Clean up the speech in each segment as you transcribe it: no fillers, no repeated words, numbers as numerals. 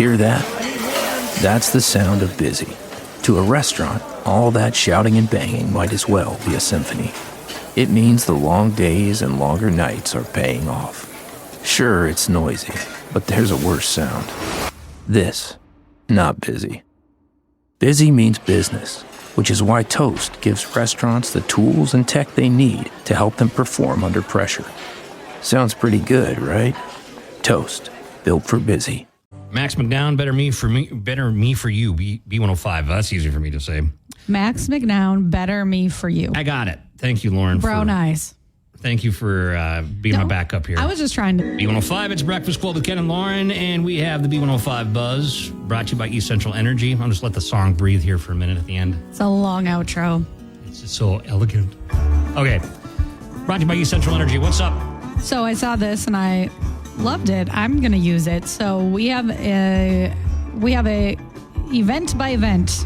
Hear that? That's the sound of busy. To a restaurant, all that shouting and banging might as well be a symphony. It means the long days and longer nights are paying off. Sure, it's noisy, but there's a worse sound. This, not busy. Busy means business, which is why Toast gives restaurants the tools and tech they need to help them perform under pressure. Sounds pretty good, right? Toast, built for busy. Max McNown, better me for you. B105. That's easy for me to say. Max McNown, better me for you. I got it. Thank you, Lauren. Brown eyes. Thank you for being my backup here. I was just trying to. B105, it's Breakfast Club with Ken and Lauren, and we have the B105 Buzz, brought to you by East Central Energy. I'll just let the song breathe here for a minute at the end. It's a long outro. It's just so elegant. Okay. Brought to you by East Central Energy. What's up? So I saw this and I loved it. I'm going to use it. So we have a event by event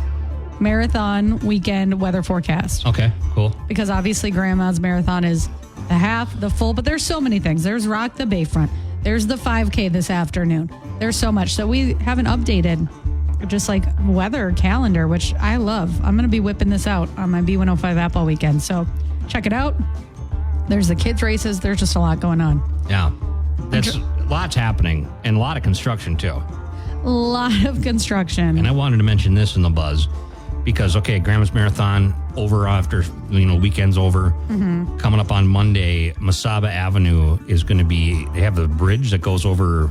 marathon weekend weather forecast. Okay, cool. Because obviously Grandma's Marathon is the half, the full, but there's so many things. There's Rock the Bayfront. There's the 5K this afternoon. There's so much. So we haven't updated just like weather calendar, which I love. I'm going to be whipping this out on my B105 app all weekend. So check it out. There's the kids races. There's just a lot going on. Yeah. That's lots happening and a lot of construction too. A lot of construction. And I wanted to mention this in the buzz because, okay, Grandma's Marathon over after, weekend's over. Mm-hmm. Coming up on Monday, Mesaba Avenue is going to be, they have the bridge that goes over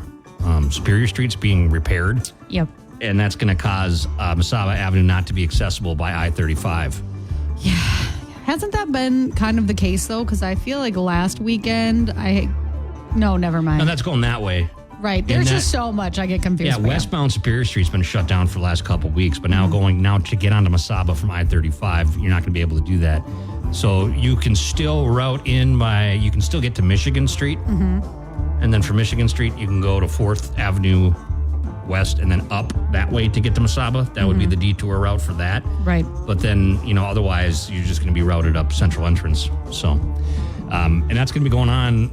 Superior Street's being repaired. Yep. And that's going to cause Mesaba Avenue not to be accessible by I-35. Yeah. Hasn't that been kind of the case, though? Because I feel like last weekend, no, never mind. No, that's going that way. Right. There's just so much. I get confused. Yeah, westbound Superior Street's been shut down for the last couple of weeks, but now to get onto Mesaba from I-35, you're not going to be able to do that. So you can still you can still get to Michigan Street. Mm-hmm. And then from Michigan Street, you can go to 4th Avenue West and then up that way to get to Mesaba. That would be the detour route for that. Right. But then, otherwise you're just going to be routed up Central Entrance. So, and that's going to be going on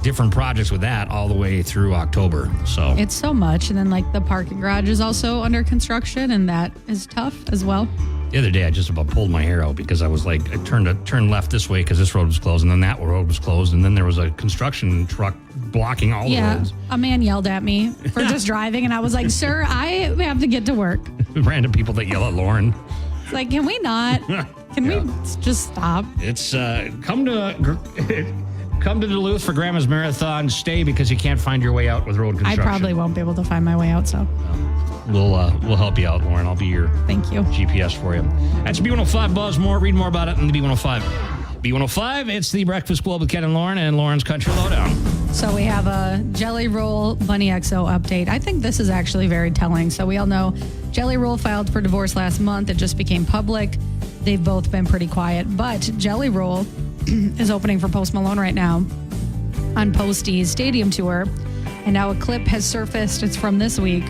different projects with that all the way through October. So it's so much. And then like the parking garage is also under construction and that is tough as well. The other day I just about pulled my hair out because I was like, I turned left this way because this road was closed and then that road was closed and then there was a construction truck blocking all the roads. A man yelled at me for just driving and I was like, sir, I have to get to work. Random people that yell at Lauren. It's like, can we not? Can we just stop? It's come to Duluth for Grandma's Marathon. Stay because you can't find your way out with road construction. I probably won't be able to find my way out, so. We'll help you out, Lauren. I'll be your Thank you. GPS for you. That's B105 Buzz. Read more about it in the B105. B105, it's the Breakfast Club with Ken and Lauren's Country Lowdown. So we have a Jelly Roll Bunnie XO update. I think this is actually very telling. So we all know Jelly Roll filed for divorce last month. It just became public. They've both been pretty quiet, but Jelly Roll is opening for Post Malone right now on Posty's stadium tour. And now a clip has surfaced. It's from this week.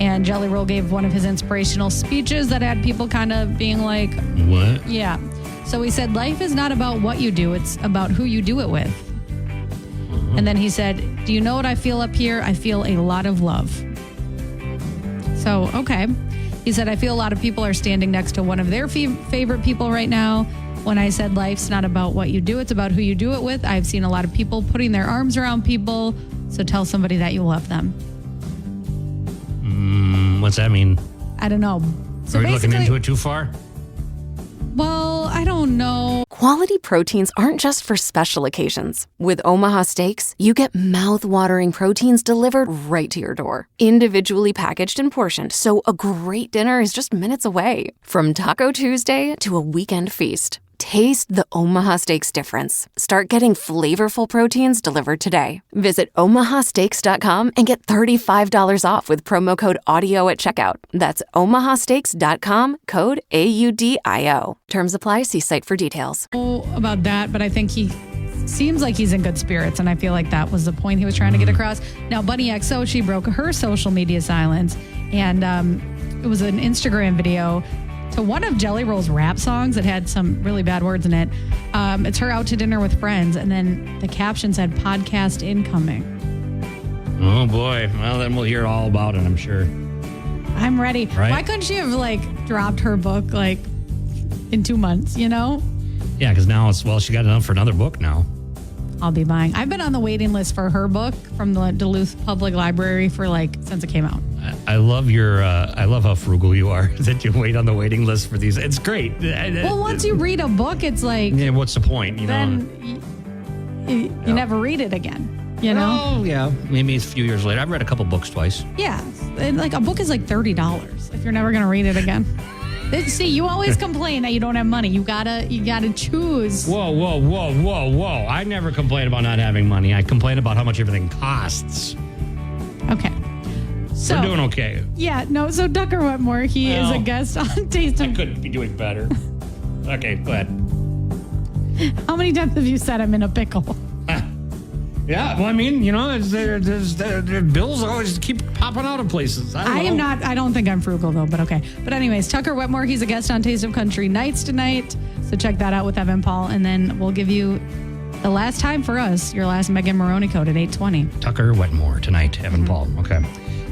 And Jelly Roll gave one of his inspirational speeches that had people kind of being like, what? Yeah. So he said, life is not about what you do. It's about who you do it with. Mm-hmm. And then he said, do you know what I feel up here? I feel a lot of love. So, okay. He said, I feel a lot of people are standing next to one of their favorite people right now. When I said life's not about what you do, it's about who you do it with. I've seen a lot of people putting their arms around people. So tell somebody that you love them. What's that mean? I don't know. So are we looking into it too far? Well, I don't know. Quality proteins aren't just for special occasions. With Omaha Steaks, you get mouth-watering proteins delivered right to your door. Individually packaged and portioned, so a great dinner is just minutes away. From Taco Tuesday to a weekend feast, taste the Omaha Steaks difference. Start getting flavorful proteins delivered today. Visit omahasteaks.com and get $35 off with promo code AUDIO at checkout. That's omahasteaks.com, code AUDIO. Terms apply. See site for details. About that, but I think he seems like he's in good spirits, and I feel like that was the point he was trying to get across. Now, Bunnie XO, she broke her social media silence, and it was an Instagram video to one of Jelly Roll's rap songs that had some really bad words in it. It's her out to dinner with friends, and then the caption said, podcast incoming. Oh, boy. Well, then we'll hear all about it, I'm sure. I'm ready. Right? Why couldn't she have, dropped her book, in 2 months, Yeah, because now she got enough for another book now. I'll be buying. I've been on the waiting list for her book from the Duluth Public Library for, since it came out. I love I love how frugal you are, that you wait on the waiting list for these. It's great. Well, once you read a book, it's Yeah, what's the point, then you never read it again. Oh, yeah. Maybe a few years later. I've read a couple books twice. Yeah. And, a book is $30 if you're never going to read it again. See, you always complain that you don't have money. You gotta choose. Whoa. I never complain about not having money. I complain about how much everything costs. Okay. So, we're doing okay. Yeah, no, so Tucker Wetmore, he is a guest on Taste of... I couldn't be doing better. Okay, go ahead. How many times have you said I'm in a pickle? Yeah, well, I mean, the bills always keep popping out of places. I don't think I'm frugal, though, but okay. But anyways, Tucker Wetmore, he's a guest on Taste of Country Nights tonight. So check that out with Evan Paul. And then we'll give you the last time for us, your last Megan Maroney code at 8:20. Tucker Wetmore tonight, Evan Paul. Okay.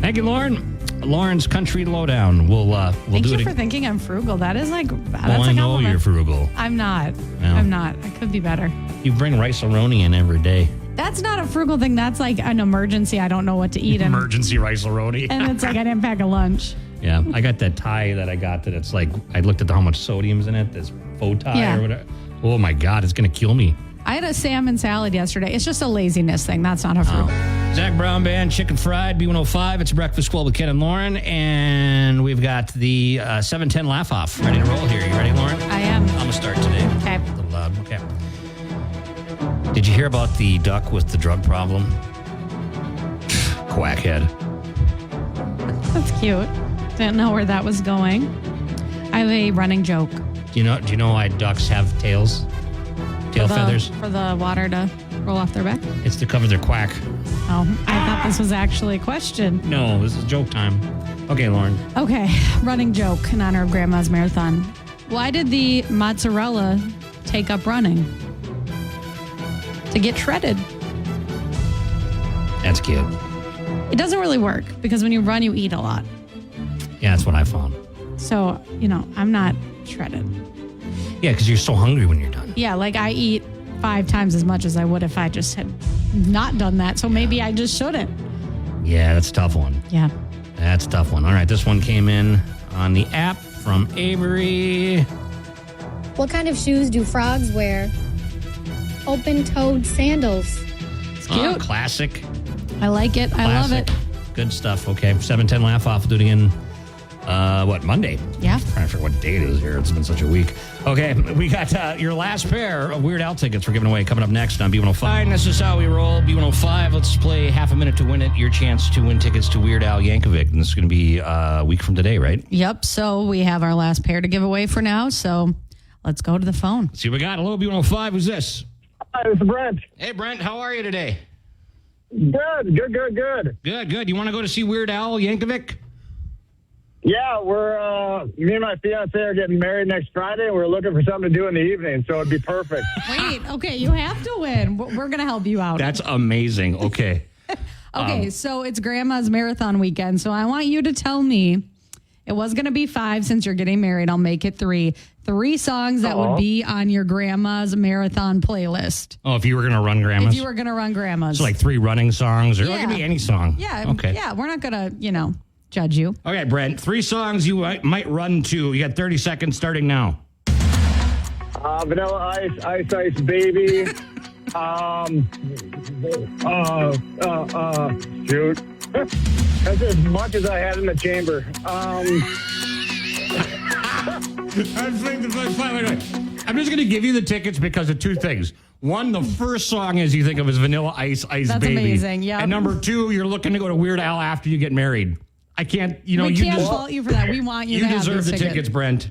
Thank you, Lauren. Lauren's Country Lowdown. We'll Thank do you it. for thinking I'm frugal. That is that's I know you're frugal. I'm not. No. I'm not. I could be better. You bring rice-a-roni in every day. That's not a frugal thing. That's an emergency. I don't know what to eat. Emergency rice-a-roni. And it's I didn't pack a lunch. Yeah, I got that Thai that I got that it's I looked at how much sodium's in it, this faux Thai or whatever. Oh my God, it's going to kill me. I had a salmon salad yesterday. It's just a laziness thing. That's not a frugal. Zach Brown Band, Chicken Fried, B105. It's Breakfast Club with Ken and Lauren. And we've got the 710 Laugh Off ready to roll here. You ready, Lauren? I am. I'm going to start today. Okay. A little loud. Okay. Did you hear about the duck with the drug problem? Quackhead. That's cute. Didn't know where that was going. I have a running joke. Do you know why ducks have tails? Tail feathers? For the water to roll off their back? It's to cover their quack. Oh, I thought this was actually a question. No, this is joke time. Okay, Lauren. Okay, running joke in honor of Grandma's Marathon. Why did the mozzarella take up running? To get shredded. That's cute. It doesn't really work because when you run, you eat a lot. Yeah, that's what I found. So, I'm not shredded. Yeah, because you're so hungry when you're done. Yeah, I eat 5 times as much as I would if I just had not done that. So maybe I just shouldn't. Yeah, that's a tough one. Yeah. That's a tough one. All right, this one came in on the app from Avery. What kind of shoes do frogs wear? Open-toed sandals. It's cute. Oh, classic. I like it. I love it. Good stuff. Okay, 710 Laugh Off. We'll do it again. Monday? Yeah. I'm trying to figure what day it is here. It's been such a week. Okay, we got your last pair of Weird Al tickets we're giving away coming up next on B105. This is how we roll. B105, let's play half a minute to win it. Your chance to win tickets to Weird Al Yankovic. And this is going to be a week from today, right? Yep. So we have our last pair to give away for now. So let's go to the phone. Let's see what we got. Hello, B105. Who's this? Hi, this is Brent. Hey, Brent. How are you today? Good. Good. You want to go to see Weird Al Yankovic? Yeah, me and my fiance are getting married next Friday, and we're looking for something to do in the evening, so it'd be perfect. Wait, okay, you have to win. We're going to help you out. That's amazing. Okay. Okay, so it's Grandma's Marathon weekend, so I want you to tell me, it was going to be 5 since you're getting married. I'll make it 3. 3 songs that would be on your Grandma's Marathon playlist. Oh, if you were going to run Grandma's? If you were going to run Grandma's. So 3 running songs, or it could be any song. Yeah. Okay. Yeah, we're not going to, judge you. Okay, Brent, 3 songs you might run to. You got 30 seconds starting now. Vanilla Ice, Ice Ice Baby. Shoot. That's as much as I had in the chamber. I'm just going to give you the tickets because of 2 things. One, the first song is you think of as Vanilla Ice, Ice That's Baby. amazing, yeah. And number 2, you're looking to go to Weird Al after you get married. I can't, We can't fault you for that. We want you to have deserve these the tickets, Brent.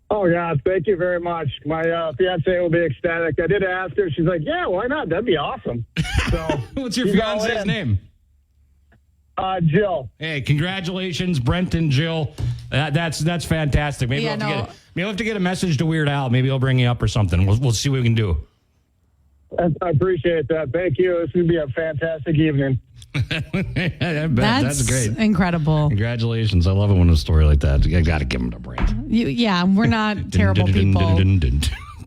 Oh, yeah, thank you very much. My fiance will be ecstatic. I did ask her. She's like, yeah, why not? That'd be awesome. So, What's your fiance's name? Jill. Hey, congratulations, Brent and Jill. That's fantastic. Maybe we'll have to get a message to Weird Al. Maybe he'll bring you up or something. We'll see what we can do. I appreciate that. Thank you. This would be a fantastic evening. I bet. That's great. Incredible. Congratulations. I love it when a story like that. You got to give them a break. We're not terrible people.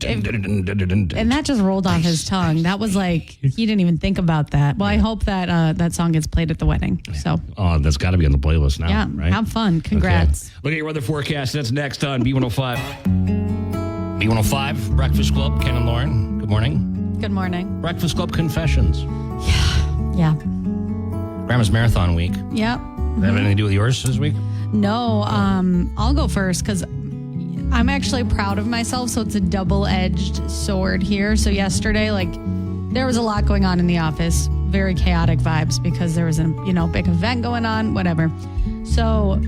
And that just rolled off his tongue. That was like, he didn't even think about that. Well, I hope that that song gets played at the wedding. So, that's got to be on the playlist now. Yeah, right? Have fun. Congrats. Okay. Look at your weather forecast. That's next on B105. B105, Breakfast Club, Ken and Lauren. Good morning. Good morning. Breakfast Club confessions. Yeah. Grandma's Marathon Week. Yep. Does that have anything to do with yours this week? No, I'll go first because I'm actually proud of myself. So it's a double-edged sword here. So yesterday, there was a lot going on in the office, very chaotic vibes because there was a big event going on, whatever. So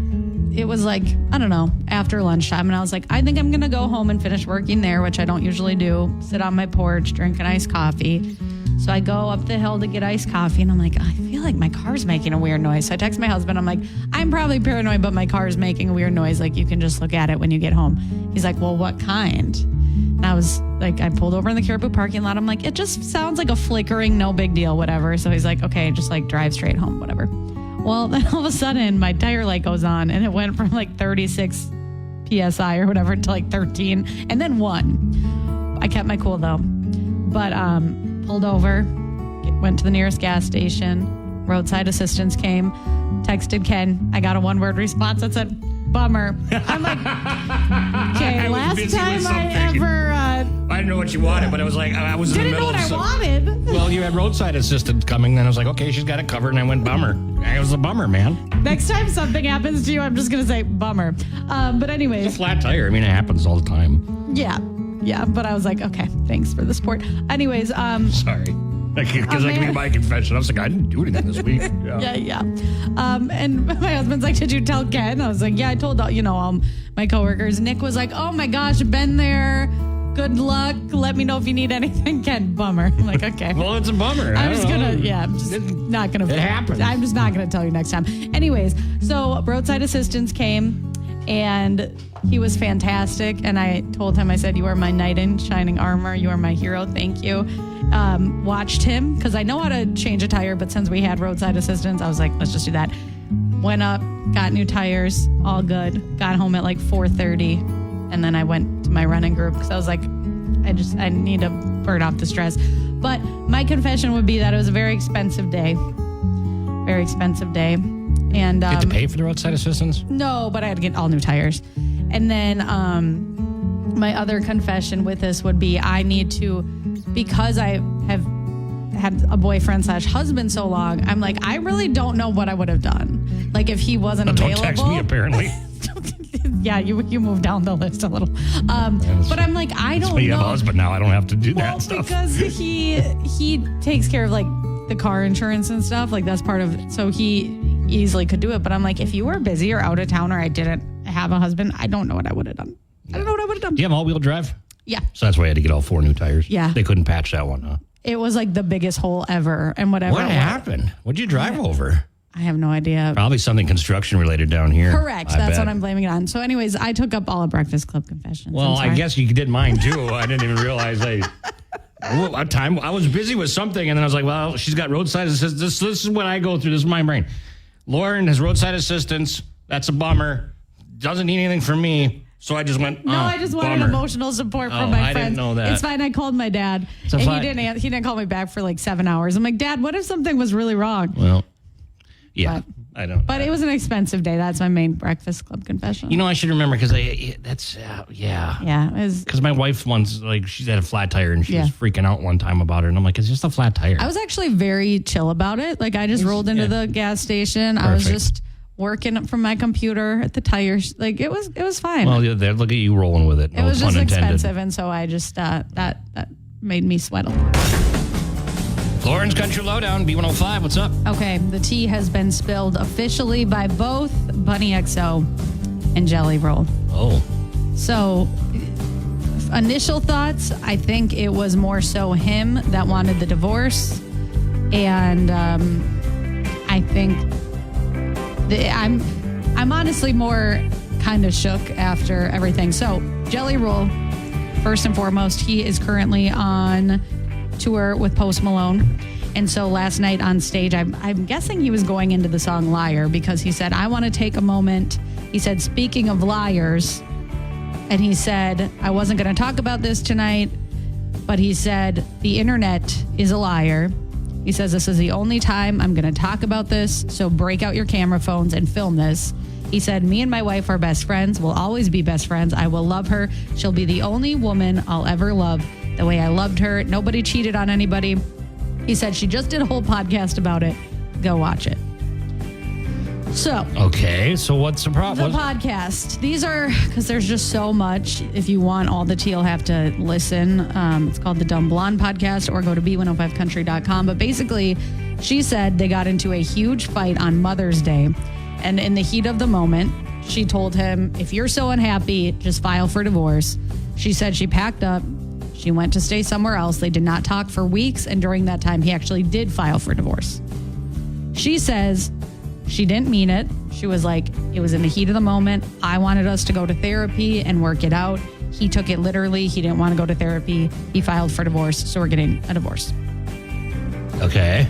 it was after lunchtime, and I was like, I think I'm gonna go home and finish working there, which I don't usually do. Sit on my porch, drink an iced coffee. So I go up the hill to get iced coffee, and I'm like, I feel like my car's making a weird noise. So I text my husband. I'm like, I'm probably paranoid, but my car's making a weird noise. You can just look at it when you get home. He's like, well, what kind? And I was like, I pulled over in the Caribou parking lot. I'm like, it just sounds like a flickering, no big deal, whatever. So he's like, okay, just drive straight home, whatever. Well, then all of a sudden, my tire light goes on, and it went from 36 PSI or whatever to 13, and then 1. I kept my cool though, but pulled over, went to the nearest gas station, roadside assistance came, texted Ken. I got a 1-word response that said, bummer. I'm like, okay, last time I ever... I didn't know what you wanted, but it was I was in the middle of Didn't know what I wanted. Well, you had roadside assistance coming, then I was like, okay, she's got it covered, and I went, bummer. It was a bummer, man. Next time something happens to you, I'm just going to say, bummer. But anyways. It's a flat tire. I mean, it happens all the time. Yeah, but I was like, okay, thanks for the support. Anyways, sorry. Because that can be my confession. I was like, I didn't do anything this week. Yeah. And my husband's like, did you tell Ken? I was like, yeah, I told all my coworkers. Nick was like, oh my gosh, been there. Good luck. Let me know if you need anything. Ken, bummer. I'm like, okay. Well, it's a bummer. I'm just not gonna. It happens. I'm just not gonna tell you next time. Anyways, so roadside assistance came. And he was fantastic. And I told him, I said, you are my knight in shining armor. You are my hero. Thank you. Watched him because I know how to change a tire. But since we had roadside assistance, I was like, let's just do that. Went up, got new tires, all good. Got home at 4:30. And then I went to my running group because I was like, I need to burn off the stress. But my confession would be that it was a very expensive day. Very expensive day. And you had to pay for the roadside assistance? No, but I had to get all new tires. And then my other confession with this would be I need to, because I have had a boyfriend / husband so long, I'm like, I really don't know what I would have done. If he wasn't available. Don't text me, apparently. Yeah, you move down the list a little. But I'm like, I don't know. You have a husband now. I don't have to do that stuff. Because he takes care of the car insurance and stuff. That's part of it. So he easily could do it. But I'm like, if you were busy or out of town or I didn't have a husband, I don't know what I would have done. I don't know what I would have done. Do you have all-wheel drive? Yeah. So that's why I had to get all 4 new tires? Yeah. They couldn't patch that one, huh? It was the biggest hole ever and whatever. What happened? What'd you drive over? I have no idea. Probably something construction related down here. Correct. That's what I'm blaming it on. So anyways, I took up all of Breakfast Club confessions. Well, I guess you did mine too. I didn't even realize I was busy with something, and then I was like, well, she's got roadside assistance. This is what I go through. This is my brain. Lauren has roadside assistance. That's a bummer. Doesn't need anything from me. So I just went, I just wanted emotional support from my friends. I didn't know that. It's fine. I called my dad, and he didn't call me back for 7 hours. I'm like, Dad, what if something was really wrong? Well, yeah. I don't. But it was an expensive day. That's my main Breakfast Club confession. I should remember because that's Yeah. Because my wife once she's had a flat tire and she was freaking out one time about it, and I'm like, it's just a flat tire. I was actually very chill about it. I just rolled into the gas station. Perfect. I was just working from my computer at the tires. It was fine. Well, look at you rolling with it. It was just expensive, and so I just that made me sweat a little. Lauren's Country Lowdown, B105, what's up? Okay, the tea has been spilled officially by both Bunnie XO and Jelly Roll. Oh. So, initial thoughts, I think it was more so him that wanted the divorce. And I think I'm honestly more kind of shook after everything. So, Jelly Roll, first and foremost, he is currently on tour with Post Malone. And so last night on stage, I'm guessing he was going into the song Liar because he said, I want to take a moment. He said, speaking of liars, and he said, I wasn't going to talk about this tonight, but he said, the internet is a liar. He says, this is the only time I'm going to talk about this, so break out your camera phones and film this. He said, me and my wife are best friends. We'll always be best friends. I will love her. She'll be the only woman I'll ever love the way I loved her. Nobody cheated on anybody. He said she just did a whole podcast about it. Go watch it. So. Okay, so what's the problem? The podcast. These are, because there's just so much. If you want all the tea, you'll have to listen. It's called the Dumb Blonde Podcast, or go to b105country.com. But basically, she said they got into a huge fight on Mother's Day. And in the heat of the moment, she told him, if you're so unhappy, just file for divorce. She said she packed up. She went to stay somewhere else. They did not talk for weeks. And during that time, he actually did file for divorce. She says she didn't mean it. She was like, it was in the heat of the moment. I wanted us to go to therapy and work it out. He took it literally. He didn't want to go to therapy. He filed for divorce. So we're getting a divorce. Okay.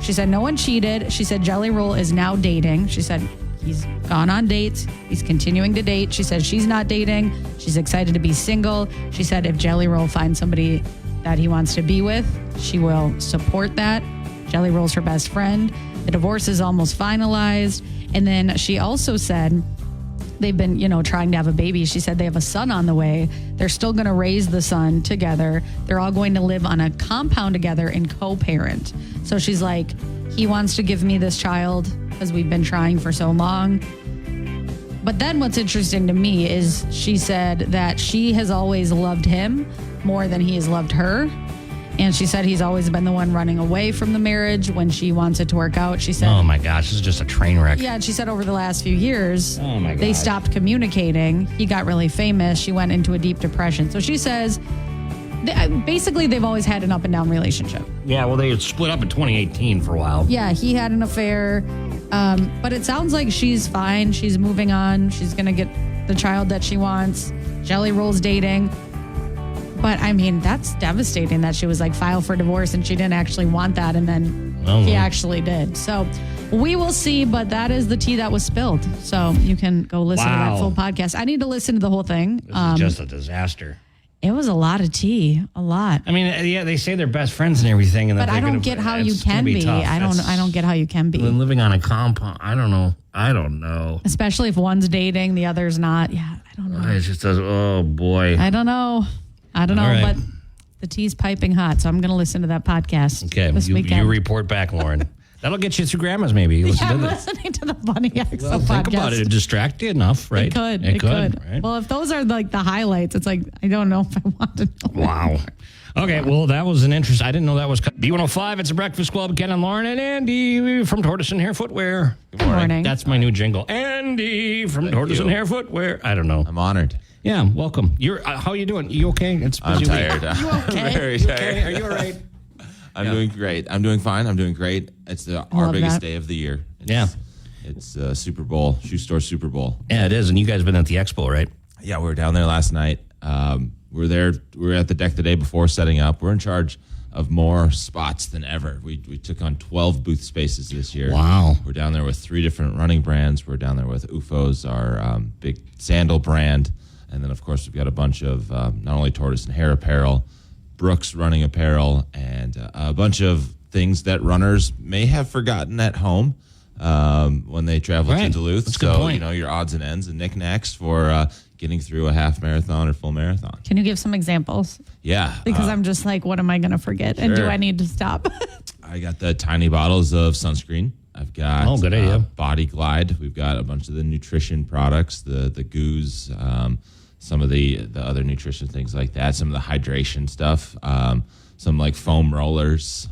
She said no one cheated. She said Jelly Roll is now dating. She said he's gone on dates. He's continuing to date. She said she's not dating. She's excited to be single. She said if Jelly Roll finds somebody that he wants to be with, she will support that. Jelly Roll's her best friend. The divorce is almost finalized. And then she also said they've been, trying to have a baby. She said they have a son on the way. They're still going to raise the son together. They're all going to live on a compound together and co-parent. So she's like, he wants to give me this child because we've been trying for so long. But then what's interesting to me is she said that she has always loved him more than he has loved her. And she said he's always been the one running away from the marriage when she wants it to work out. She said, oh my gosh, this is just a train wreck. Yeah, and she said over the last few years, they stopped communicating. He got really famous. She went into a deep depression. So she says, basically, they've always had an up and down relationship. Yeah, well, they had split up in 2018 for a while. Yeah, he had an affair. But it sounds like she's fine. She's moving on. She's going to get the child that she wants. Jelly Roll's dating. But I mean, that's devastating that she was like, file for divorce and she didn't actually want that. And then he actually did. So we will see. But that is the tea that was spilled. So you can go listen to that full podcast. I need to listen to the whole thing. This is just a disaster. It was a lot of tea, a lot. I mean, yeah, they say they're best friends and everything, and but I don't get how you can be. I don't get how you can be living on a compound. I don't know. Especially if one's dating, the other's not. Yeah, I don't know. It just does. Oh boy. I don't know, right. but the tea's piping hot, so I'm going to listen to that podcast. Okay, this weekend. You report back, Lauren. That'll get you through Grandma's, maybe. I'm listening to the Bunnie XO podcast. Think about it. It'd distract you enough, right? It could. Right? Well, if those are like the highlights, it's like, I don't know if I want to know. Wow. Okay, well, that was an interest. I didn't know that was B105. It's a Breakfast Club. Ken and Lauren and Andy from Tortoise and Hair Footwear. Good morning. That's my new jingle. Andy from Tortoise and Hair Footwear. I don't know. I'm honored. Yeah, welcome. How are you doing? You okay? It's busy. I'm tired. You okay? I'm very You tired. okay? Are you all right? I'm doing great. I'm doing fine. I'm doing great. It's our biggest day of the year. It's Super Bowl, shoe store Super Bowl. Yeah, it is. And you guys been at the expo, right? Yeah, we were down there last night. We were at the deck the day before setting up. We're in charge of more spots than ever. We took on 12 booth spaces this year. Wow. We're down there with 3 different running brands. We're down there with UFOs, our big sandal brand. And then, of course, we've got a bunch of not only tortoise and hair apparel, Brooks running apparel, and a bunch of things that runners may have forgotten at home when they travel to Duluth. That's a good point. Your odds and ends and knickknacks for getting through a half marathon or full marathon. Can you give some examples? Yeah. Because I'm just like, what am I going to forget? Sure. And do I need to stop? I got the tiny bottles of sunscreen. I've got good idea. Body Glide. We've got a bunch of the nutrition products, the goos, some of the other nutrition things like that, some of the hydration stuff, some like foam rollers.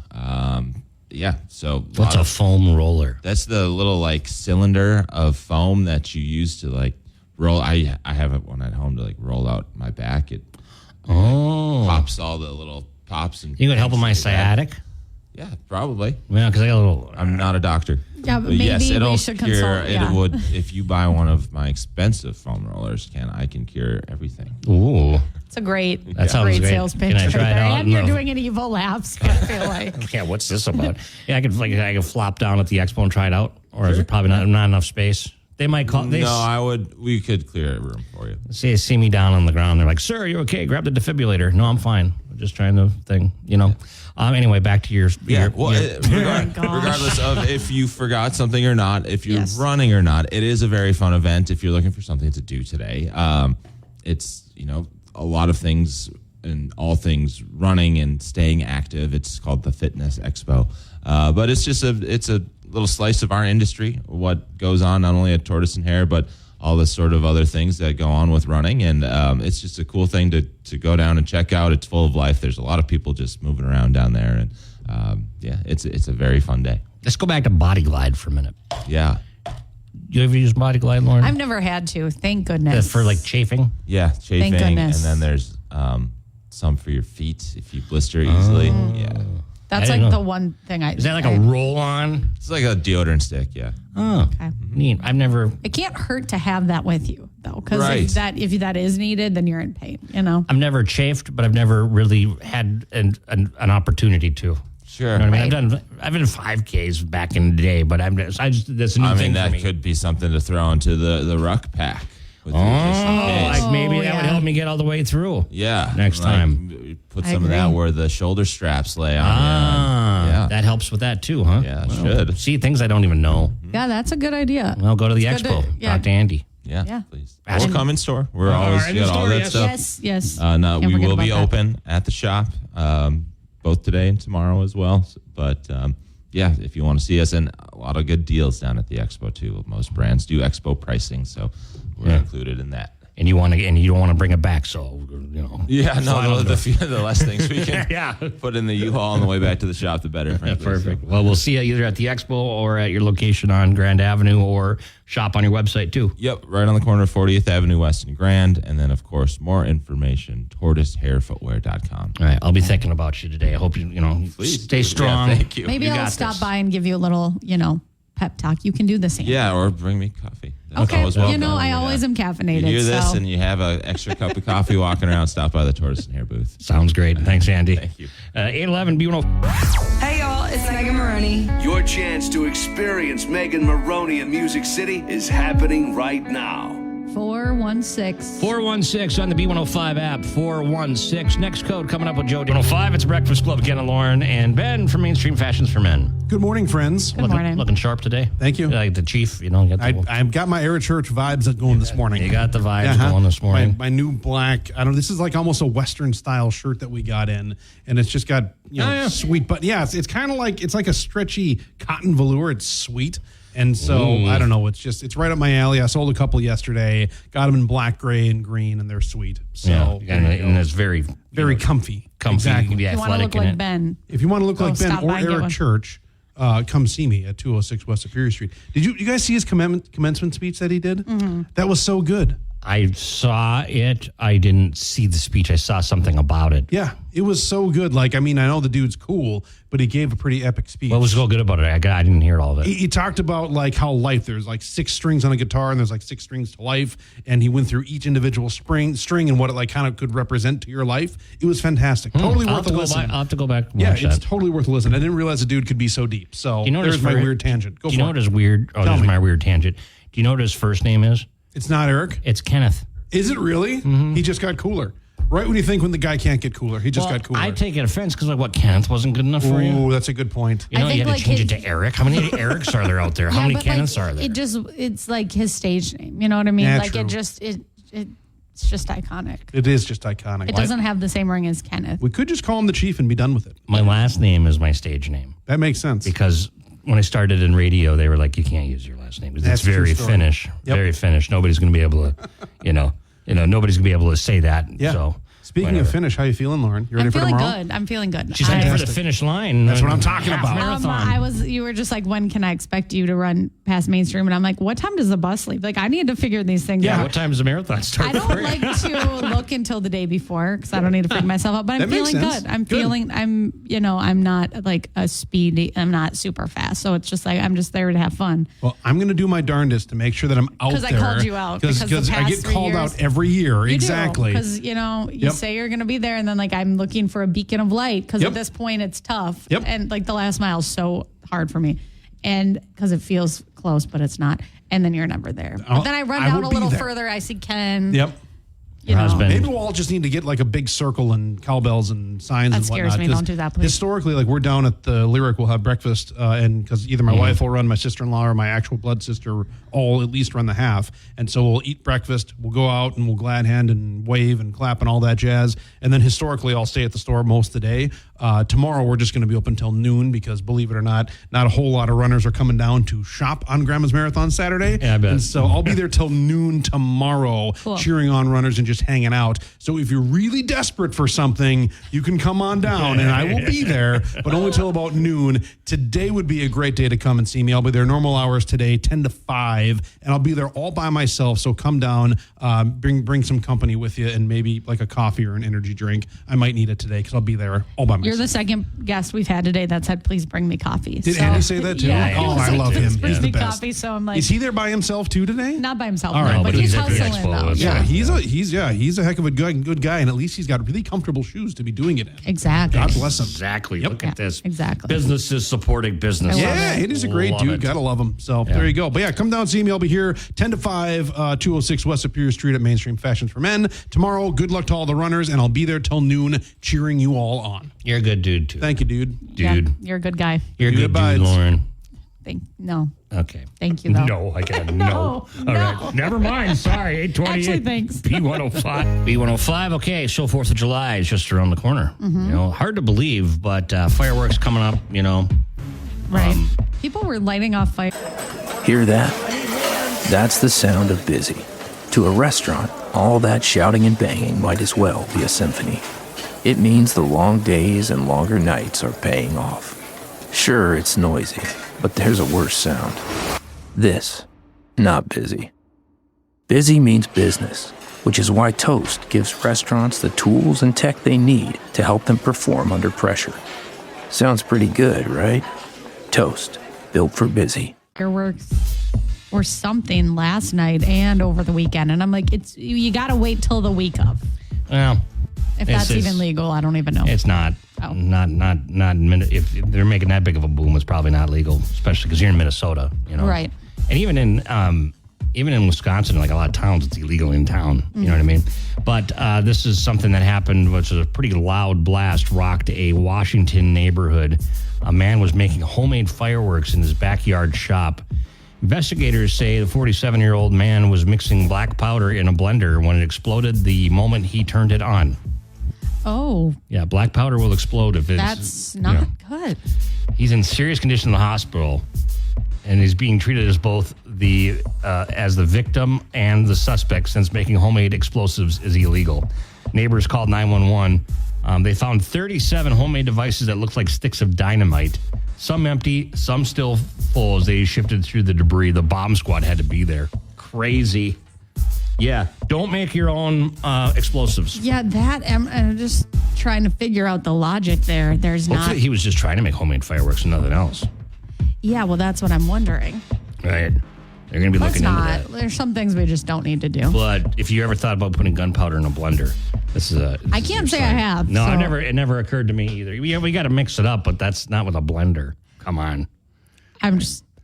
So what's a foam roller? That's the little like cylinder of foam that you use to like roll. I have one at home to like roll out my back. It pops all the little pops. And you could help with my sciatic? Yeah, probably. Yeah, because I got a little. I'm not a doctor. Yeah, but But maybe yes, it'll we should cure. consult. Yeah. It would if you buy one of my expensive foam rollers. I can cure everything. Ooh. It's a great, That sounds great. sales pitch. Can I right try it there. out? And you're No. doing an evil laughs. I feel like. Yeah, what's this about? Yeah, I could flop down at the expo and try it out, or is it probably not enough space? They might call. We could clear a room for you. See me down on the ground. They're like, "Sir, you okay? Grab the defibrillator." No, I'm fine. I'm just trying the thing. Anyway, back to your. Regardless of if you forgot something or not, if you're Yes. running or not, it is a very fun event. If you're looking for something to do today, it's a lot of things and all things running and staying active. It's called the Fitness Expo, but it's just a little slice of our industry, what goes on not only at Tortoise and Hare, but all the sort of other things that go on with running. And it's just a cool thing to go down and check out. It's full of life. There's a lot of people just moving around down there. And it's a very fun day. Let's go back to Body Glide for a minute. Yeah. You ever use Body Glide, Lauren? I've never had to. Thank goodness. For like chafing? Yeah, chafing. goodness. And then there's some for your feet if you blister easily. Yeah. That's I like didn't know. the one thing I. Is that like a roll-on? It's like a deodorant stick, yeah. Oh, Okay. neat. I've never. It can't hurt to have that with you though, because Right. if that is needed, then you're in pain. I've never chafed, but I've never really had an opportunity to. Sure. You know what I mean? I've done 5Ks back in the day, but that's a new thing that for me. could be something to throw into the ruck pack. With you just in case. Like maybe that would yeah. help me get all the way through. Yeah. Next like, time. Put I some of that agree. where the shoulder straps lay on Ah, you. that helps with that too, huh? Yeah, it should. See, things I don't even know. Yeah, that's a good idea. Well, go to the It's good expo. to- yeah. Talk to Andy. Yeah, Yeah. please. Ask Or him. come in store. We're Or always in the got all store, that yes. stuff. Yes. No, Can't we forget will be about that. open at the shop, both today and tomorrow as well. But if you want to see us, and a lot of good deals down at the expo too. Most brands do expo pricing, so we're included in that. And you don't want to bring it back, so Yeah, Slide no, on the less things we can Yeah. put in the U-Haul on the way back to the shop, the better. Frankly. Perfect. Well, we'll see you either at the expo or at your location on Grand Avenue, or shop on your website too. Yep, right on the corner of 40th Avenue West and Grand. And then, of course, more information, tortoisehairfootwear.com. All right, I'll be thinking about you today. I hope you Please stay do. strong. Yeah, thank you. Maybe You I'll got stop this. by and give you a little, pep talk. You can do the same. Yeah, or bring me coffee. That's Okay. always welcome. I Yeah. always am caffeinated. You hear this so. and you have an extra cup of coffee walking around, stop by the Tortoise and Hair booth. Sounds great. Thanks, Andy. Thank you. 811 B105. Hey y'all, it's Megan Maroney. Your chance to experience Megan Maroney in Music City is happening right now. 416. 416 on the B105 app. 416. Next code coming up with Joe 105. It's Breakfast Club. Ken and Lauren and Ben from Mainstream Fashions for Men. Good morning, friends. Good morning. Looking sharp today. Thank you. Like the chief, got the, I've got my Era Church vibes going this morning. you got the vibes Uh-huh. going this morning. My new black. This is like almost a Western style shirt that we got in, and it's just got sweet. But yeah, it's kind of like it's like a stretchy cotton velour. It's sweet. And so, I don't know, it's right up my alley. I sold a couple yesterday, got them in black, gray, and green, and they're sweet. So, and it's very, very comfy. comfy. Exactly. You can be You want to athletic look in like it. Ben. If you want to look like Ben stop or by and get Eric one. Church, come see me at 206 West Superior Street. Did you guys see his commencement speech that he did? Mm-hmm. That was so good. I saw it. I didn't see the speech. I saw something about it. Yeah, it was so good. I know the dude's cool, but he gave a pretty epic speech. What was so good about it? I didn't hear all of it. He talked about how life, there's 6 strings on a guitar and there's 6 strings to life. And he went through each individual string and what it kind of could represent to your life. It was fantastic. Totally I'll worth have a to listen. I'll have to go back and Yeah, watch it's that. totally worth a listen. I didn't realize a dude could be so deep. So Do you know what there's his my fir- weird tangent. Go Do you for know it. what his weird? Oh, Tell there's me. my weird tangent. Do you know what his first name is? It's not Eric. It's Kenneth. Is it really? Mm-hmm. He just got cooler. Right when you think when the guy can't get cooler, he just got cooler. I take offense because what, Kenneth wasn't good enough for you? Ooh, that's a good point. You know, I think you had to change it his- to Eric. How many Erics are there out there? How many but, Kenneths are there? It's like his stage name. You know what I mean? Yeah, like true. it's just iconic. It is just iconic. It doesn't have the same ring as Kenneth. We could just call him the Chief and be done with it. My last name is my stage name That makes sense. because when I started in radio, they were like, "You can't use your last name. It's That's a true very story. Finnish, Yep. very Finnish. Nobody's going to be able to, nobody's going to be able to say that." Yeah. So Speaking of finish, how you feeling, Lauren? You ready for tomorrow? Good. I'm feeling good. She's heading for the finish line. That's what I'm talking about. Marathon. You were just like, when can I expect you to run past Mainstream? And I'm like, what time does the bus leave? Like, I need to figure these things out. What time does the marathon start? I don't like to look until the day before because I don't need to freak myself out. But I'm feeling good. I'm not like a speedy. I'm not super fast. So it's just like, I'm just there to have fun. Well, I'm going to do my darndest to make sure that I'm out there. Because I called you out. Because I get called out every year. Exactly. Because, you say you're going to be there and then like I'm looking for a beacon of light because at this point it's tough. And like the last mile is so hard for me. And because it feels close, but it's not. And then you're never there. But then I run down a little further. I see Ken. Yep. Maybe we'll all just need to get like a big circle and cowbells and signs and whatnot. That scares me. Don't do that, please. Historically, like we're down at the Lyric, we'll have breakfast, and because either my wife will run, my sister-in-law, or my actual blood sister all at least run the half. And so we'll eat breakfast, we'll go out and we'll glad hand and wave and clap and all that jazz. And then historically, I'll stay at the store most of the day. Tomorrow, we're just going to be open until noon because, believe it or not a whole lot of runners are coming down to shop on Grandma's Marathon Saturday. Yeah, I bet. And so I'll be there till noon tomorrow, cheering on runners and just hanging out. So if you're really desperate for something, you can come on down, and I will be there, but only till about noon. Today would be a great day to come and see me. I'll be there normal hours today, 10 to 5, and I'll be there all by myself. So come down, bring some company with you, and maybe like a coffee or an energy drink. I might need it today because I'll be there all by myself. You're the second guest we've had today that said, please bring me coffee. Did Andy say that too? Yeah, I love him. Bring He's me the best. Coffee, so I'm like, is he there by himself too today? Not by himself, all right, but he's hustling though. Yeah, he's a heck of a good guy, and at least he's got really comfortable shoes to be doing it in. Exactly. God bless him. Exactly. Look at this. Exactly. Business is supporting business. Yeah, it is a great dude. Gotta love him. So there you go. But yeah, come down and see me. I'll be here 10 to 5, 206 West Superior Street at Mainstream Fashions for Men. Tomorrow, good luck to all the runners, and I'll be there till noon cheering you all on. You're a good dude, too. Thank you, dude. Yeah, you're a good guy. You're a good dude, Lauren. No. Okay. Thank you, though. No, I can't. No. All right. Never mind. Sorry. 828. Actually, thanks. B105. B105. Okay. So 4th of July is just around the corner. Mm-hmm. Hard to believe, but fireworks coming up, Right. People were lighting off fire. Hear that? That's the sound of busy. To a restaurant, all that shouting and banging might as well be a symphony. It means the long days and longer nights are paying off. Sure, it's noisy, but there's a worse sound. This, not busy. Busy means business, which is why Toast gives restaurants the tools and tech they need to help them perform under pressure. Sounds pretty good, right? Toast, built for busy. Fireworks or something last night and over the weekend, and I'm like, you got to wait till the week of. Well, if that's even legal, I don't even know. It's not. Oh. Not. If they're making that big of a boom, it's probably not legal, especially because you're in Minnesota. Right. And even in Wisconsin, like a lot of towns, it's illegal in town. You know what I mean? But this is something that happened, which was a pretty loud blast, rocked a Washington neighborhood. A man was making homemade fireworks in his backyard shop. Investigators say the 47-year-old man was mixing black powder in a blender when it exploded the moment he turned it on. Oh. Yeah, black powder will explode if it's... That's not good. He's in serious condition in the hospital, and he's being treated as both as the victim and the suspect, since making homemade explosives is illegal. Neighbors called 911. They found 37 homemade devices that looked like sticks of dynamite. Some empty, some still full as they shifted through the debris. The bomb squad had to be there. Crazy. Yeah, don't make your own explosives. Yeah, I'm just trying to figure out the logic there. Hopefully he was just trying to make homemade fireworks and nothing else. Yeah, well, that's what I'm wondering. Right. They're going to be looking into that. There's some things we just don't need to do. But if you ever thought about putting gunpowder in a blender, I can't say I have. No, it never occurred to me either. Yeah, we got to mix it up, but that's not with a blender. Come on.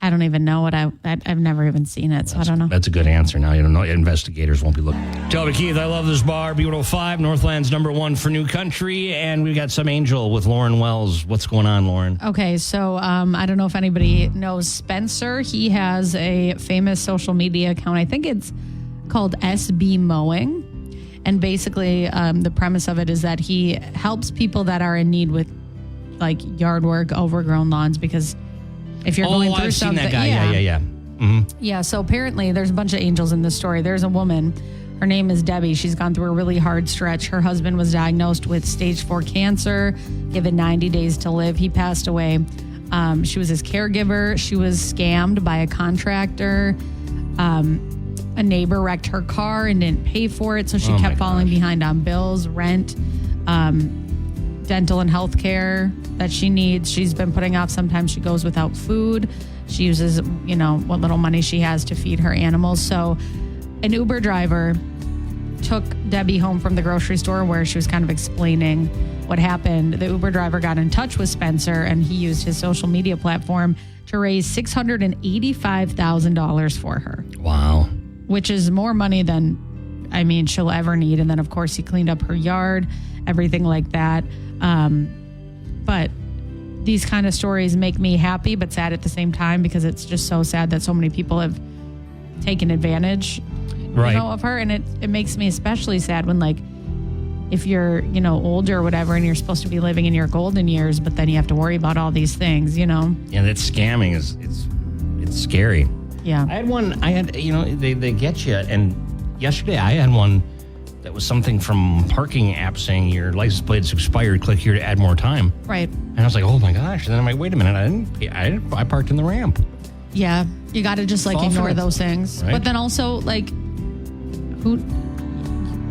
I don't even know what I've never even seen it, so I don't know. That's a good answer now. You don't know. Investigators won't be looking. Toby Keith, I love this bar. B105, Northland's #1 for new country. And we've got some Angel with Lauren Wells. What's going on, Lauren? Okay, so I don't know if anybody knows Spencer. He has a famous social media account. I think it's called SB Mowing. And basically, the premise of it is that he helps people that are in need with like yard work, overgrown lawns, because if you're going through I've something. Seen that guy. Yeah. Mm-hmm. Yeah, so apparently there's a bunch of angels in this story. There's a woman. Her name is Debbie. She's gone through a really hard stretch. Her husband was diagnosed with stage 4 cancer, given 90 days to live. He passed away. She was his caregiver. She was scammed by a contractor. A neighbor wrecked her car and didn't pay for it, so she kept falling behind on bills, rent, dental and health care that she needs. She's been putting off. Sometimes she goes without food. She uses, what little money she has to feed her animals. So an Uber driver took Debbie home from the grocery store where she was kind of explaining what happened. The Uber driver got in touch with Spencer, and he used his social media platform to raise $685,000 for her. Wow. Which is more money than, she'll ever need. And then, of course, he cleaned up her yard, everything like that. But these kind of stories make me happy but sad at the same time, because it's just so sad that so many people have taken advantage of her. And it makes me especially sad when, like, if you're, older or whatever, and you're supposed to be living in your golden years, but then you have to worry about all these things, Yeah, that scamming it's scary. Yeah. They get you. And yesterday I had one that was something from parking app saying your license plate's expired. Click here to add more time. Right. And I was like, oh my gosh. And then I'm like, wait a minute. I parked in the ramp. Yeah. You got to just ignore those things. Right? But then also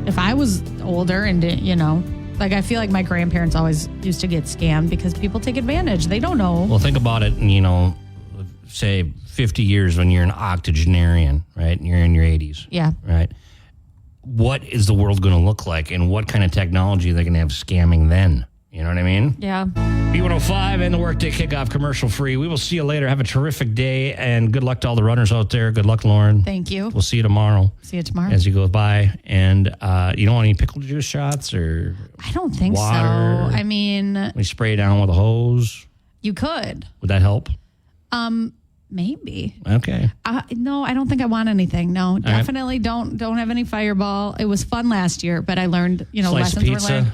if I was older and I feel like my grandparents always used to get scammed because people take advantage. They don't know. Well, think about it. And, say 50 years when you're an octogenarian, right? And you're in your 80s. Yeah. Right. What is the world going to look like, and what kind of technology are they going to have scamming then? You know what I mean? Yeah. B105 and the Workday Kickoff commercial free. We will see you later. Have a terrific day, and good luck to all the runners out there. Good luck, Lauren. Thank you. We'll see you tomorrow. See you tomorrow. As you go by. And you don't want any pickle juice shots or I don't think water? so. We spray it down with a hose. You could. Would that help? Maybe. Okay. No, I don't think I want anything. No, definitely don't have any Fireball. It was fun last year, but I learned, Slice lessons of pizza. were learned.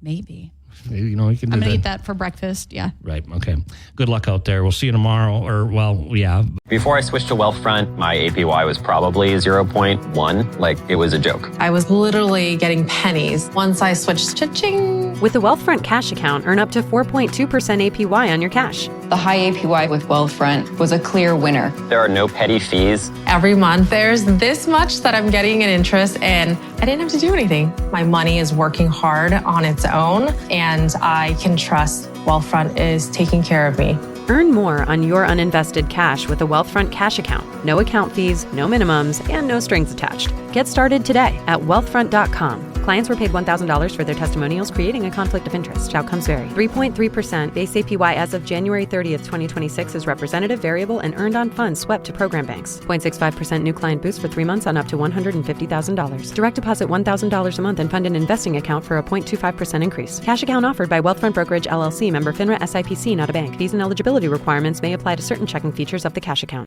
Maybe. You can do I'm going to eat that for breakfast. Yeah. Right. Okay. Good luck out there. We'll see you tomorrow. Yeah. Before I switched to Wealthfront, my APY was probably 0.1. Like, it was a joke. I was literally getting pennies. Once I switched to ching. With the Wealthfront cash account, earn up to 4.2% APY on your cash. The high APY with Wealthfront was a clear winner. There are no petty fees. Every month, there's this much that I'm getting in interest, and I didn't have to do anything. My money is working hard on its own, and I can trust Wealthfront is taking care of me. Earn more on your uninvested cash with a Wealthfront cash account. No account fees, no minimums, and no strings attached. Get started today at wealthfront.com. Clients were paid $1,000 for their testimonials, creating a conflict of interest. Outcomes vary. 3.3% base APY as of January 30th, 2026 is representative, variable, and earned on funds swept to program banks. 0.65% new client boost for 3 months on up to $150,000. Direct deposit $1,000 a month and fund an investing account for a 0.25% increase. Cash account offered by Wealthfront Brokerage LLC, member FINRA SIPC, not a bank. Fees and eligibility requirements may apply to certain checking features of the cash account.